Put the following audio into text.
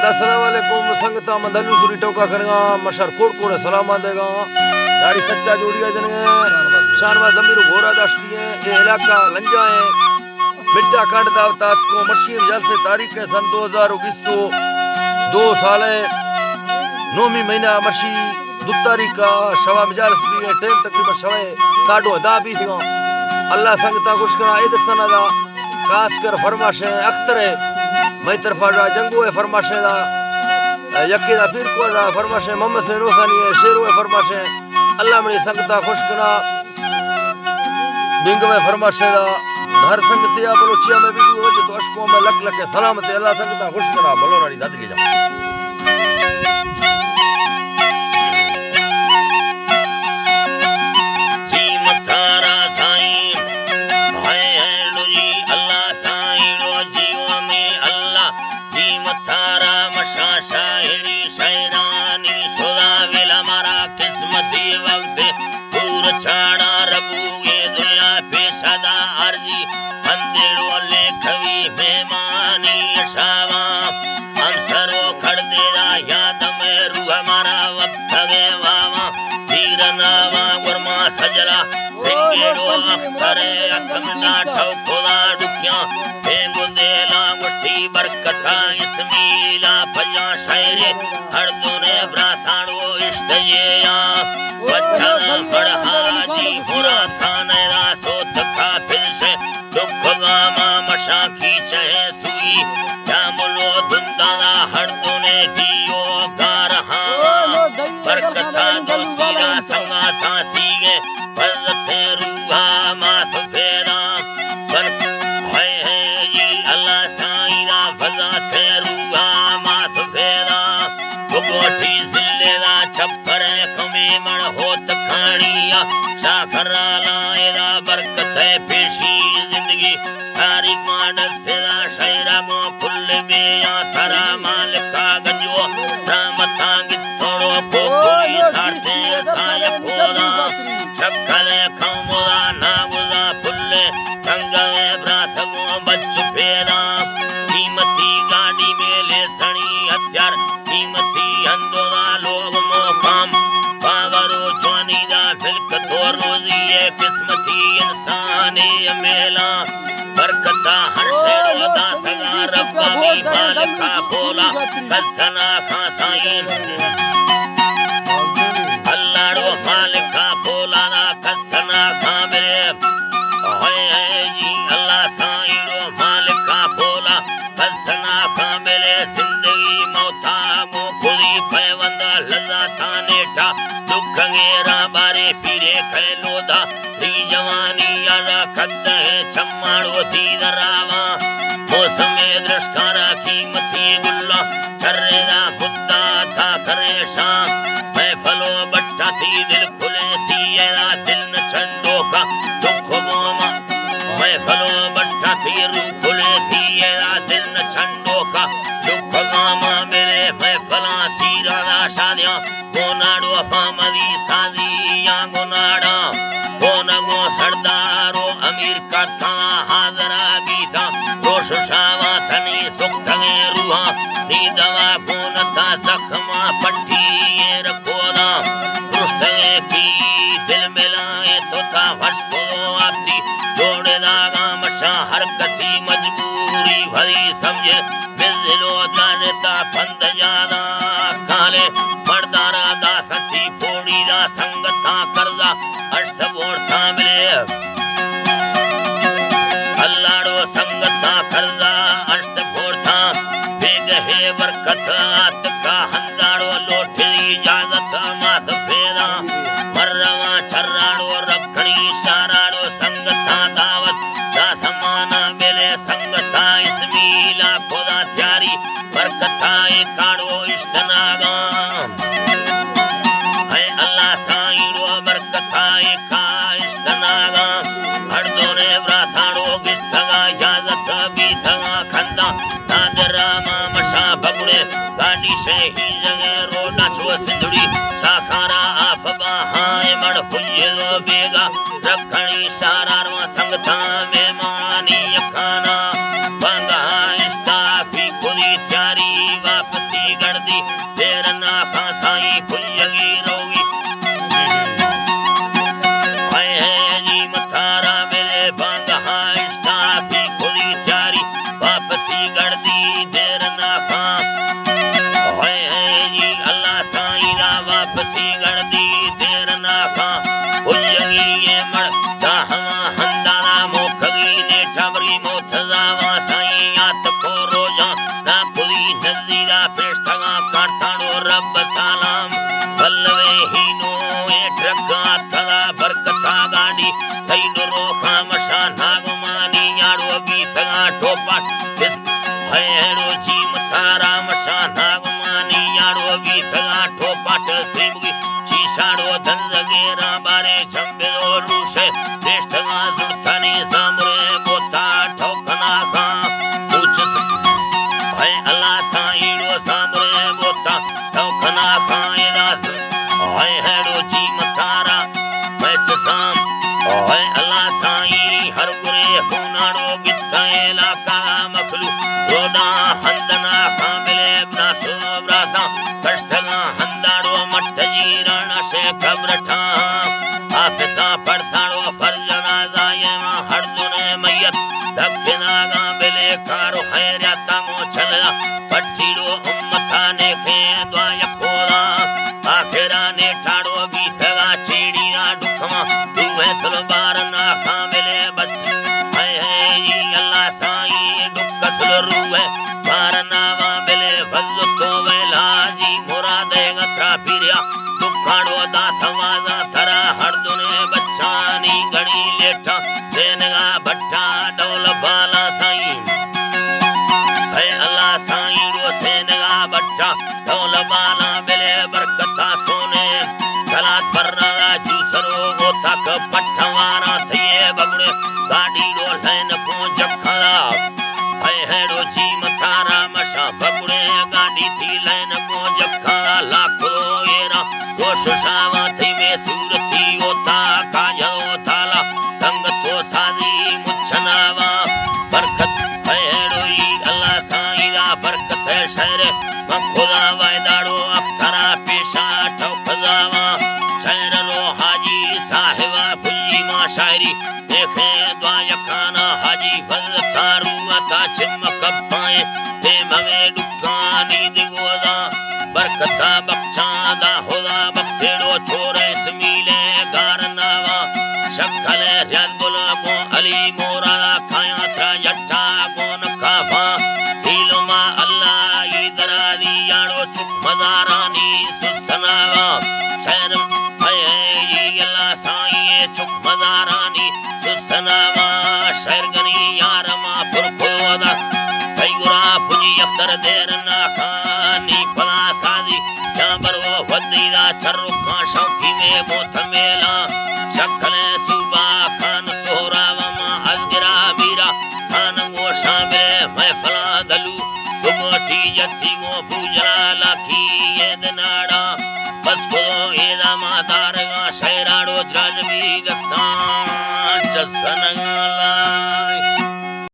अस्सलाम वालेकुम संगता मदलू सुरी टोका करगा मशर कोड़ कोड़ सलाम देगा दाढ़ी सच्चा जोड़िया जने शानवा जमीर घोड़ा दश्ती है ये इलाका लंजा है मिट्टा कांड दावतात को मशीन जलसे तारीख है सन 2021 तो 2 साल है 9वीं महीना मशी 2 तारीख का शवा मजालस भी है टाइम तकरीबन शवे 10:30 भी थी अल्लाह संगता खुश करा ईद सनदा खास कर फरमाश है अख्तर है मई तरफा जंगो है फरमाश है यक्के दा पीर को फरमाश है मोहम्मद से रोसानी है शेरो है फरमाश है अल्लाह मेरी संगता खुश करा बिंग में फरमाश है हर संगतिया बलोचिया में वीडियो हो तो अशकों में लक लक सलामत अल्लाह संगता खुश करा भलो रानी दाद के जा सजला पिंगेड़ो अख्तरे अखमना ठोकोला दुखियां हे गुंदेला मुश्ती बरकता इस्मीला फजा शायरे हर दुने ब्राथाणो इश्तयेया वचन बड़हाजी हुरा खाने रा सोत खा फिलसे दुख गामा मशा खींचे सुई जामुलो दुंदाला हर दुने दियो गारहा बरकता दोस्तीरा संगा था सीगे फजते रूहा माथ फेरा पर है ये अल्लाह साईरा फजते रूहा माथ फेरा गोठी जिल्लेरा छप्पर कमे मण होत खानिया शाखरा लाएरा बरकत है पेशी जिंदगी तारीख मानस सेरा शायरा गो फुल में या थरा मालिका गंजो रामता गिथोड़ो कोई सारते साय कोदा शक्कले खमोदा नागुदा फुल्ले कंगले ब्राथगो बच्चू फेरा कीमती गाड़ी में ले सणी हथियार कीमती अंदोदा लोग मोकाम पावरो चौनीदा फिल्क तो रोजी ये किस्मती इंसान मेला बरकता हर शेरो दासगा रब्बा भी मालिका बोला कसना खा साईं अल्लाहरो मालिका बोला ना कसना खा मेरे है जी अल्लाह साईं मालिका बोला कसना खा मेरे जिंदगी मौता गो खुदी पैवंद लजा थाने ठा दुख गेरा बारे पीरे खैलोदा री जवानी यारा खद है छम्माड़ो दी दरावा मौसम दृष्कारा कीमती गुल्ला चर्रेदा मुद्दा था करे शाम मैं फलो बट्टा थी दिल खुले थी येरा दिल न छंडो का दुख गोमा मैं फलो बट्टा थी रू खुले थी येरा दिल न छंडो का दुख गोमा मेरे मैं फला सीरा दा शादियां गोनाडो फामदी साजी या गोनाडा गोनगो सरदारो अमीर का था हाजरा गीता रोश शावा थनी सुख थगे रूहा नी दवा गोन था जख्मा पट्टी ये रखोदा दुष्टगे की दिल मिलाए तो था वर्ष को आती जोड़े दागा मशा हर कसी मजबूरी भरी समझे बिजलो जानता फंद ज्यादा काले मर्दारा दा सती फोड़ी दा संगता करदा अष्ट बोर्था मिले अल्लाहरो संगता करदा अष्ट बोर्था बेगहे बरकत आत का हंदाड़ो लोठे इजाजत माथ फेरा मरवा छर्राड़ो रखड़ी साराड़ो संगता दावत दा समाना मिले संगता इस्मीला खुदा त्यारी बरकता ए काड़ो इश्तनागा है अल्लाह साईं रो बरकता ए का इश्तनागा हर दोने ब्राथाड़ो गिश्तगा इजाजत भी थगा खंदा नादरा मशा बगुड़े गाड़ी से ही जगह रोडा छो सिंधुड़ी साखारा आफबा हाय मड़ फुल्लो बेगा रखणी सारा संगता में मानी खाना बराबरी मोतजावा साईं यात को रोजा ना खुदी नजीरा पेशतगा काटाड़ो रब सलाम बल्वे हीनो ए ट्रका तला बरकता गाड़ी सईद रोखा मशा नागमानी याड़ो बीतगा टोपा हेड़ो जीम तारा मशा नागमानी याड़ो बीतगा टोपाट त्रिमुगी चीशाड़ो धंधगेरा बारे चंबेदो रूशे पेशतगा जुड़थनी सामरे बोता ठोकना खा पूछ है अल्लाह साईड़ो सामरे बोता ठोकना खाए दास है हेड़ो जीम तारा मैच साम है अल्लाह साई हर गुरे हुनाड़ो गित्ते लाका मखलू रोडा हंदना खामिले बना सोब्राता कष्टगा हंदाड़ो मठ जी राणा से कब्रठा हाफिसा पढ़ताड़ो फर्जना जायमा हर दुने मैयत दक्षिणागा बिले कारो हैरिया तांगो चला पट्टीड़ो उम्मता ने खे द्वाय खोला आखिरा ने ठाड़ो बीतगा छेड़ीना दुखमा दुहे सलबार ना खामिले बच्चे है ये अल्लाह साई दुख सल रूहे बारनावा बिले फजल तो वेला जी मुरादे गत्रा फिरिया दुखाड़ो दाथवाजा थरा हर दुने बच्चानी गणी लेठा सेनगा भट्टा डोल बाला साई है अल्लाह साई रो सेनगा भट्टा डोल बाला बिले बरकता सोने गलात परना जूसरो वो तक पट्टवारा थिए बगड़े गाड़ी रो लैन को जखला है हेड़ो जीम तारा मशा बगड़े गाड़ी थी लैन को जखला लाखो येरा वो सुशावा थी में सूरती ओता काजो थाला संग तो सादी मुच्छनावा बरकत है हेड़ोई अल्लाह साईं दा बरकत है शहर मखुदा वायदाड़ो अख्तरा पेशा ठौकजावा शहर रो हाजी साहिबा भुल्ली मा शायरी देखे द्वाय खाना हाजी फज तारू अता चिम कपाए ते मवे दुकानी दिगोदा बरकता बख्चादा होदा बखेड़ो छोरे समीले गारनावा शक्ल रजबुल को अली मोरा खाया था जट्टा कोन खाफा दिलमा अल्लाह इदरादी याड़ो चुप मजारानी सुस्तनावा शहर है अल्लाह साईं चुप मजारानी सुस्तनावा शहर गनी यारमा फुरखोदा गुरा पुजी अख्तर देर ना खानी फला सादी जाबर वो वदीदा चर्रु खां शौकी में मोथ मेला शक्ल सुबा खान सोहरा वमा अजगिरा मीरा खान वो शामिल मैं फला दलू दुमोटी यती वो पूजरा लाखी ये दनाड़ा बस को एदा मादारगा शहराड़ो द्रजबी गस्तान चसनगा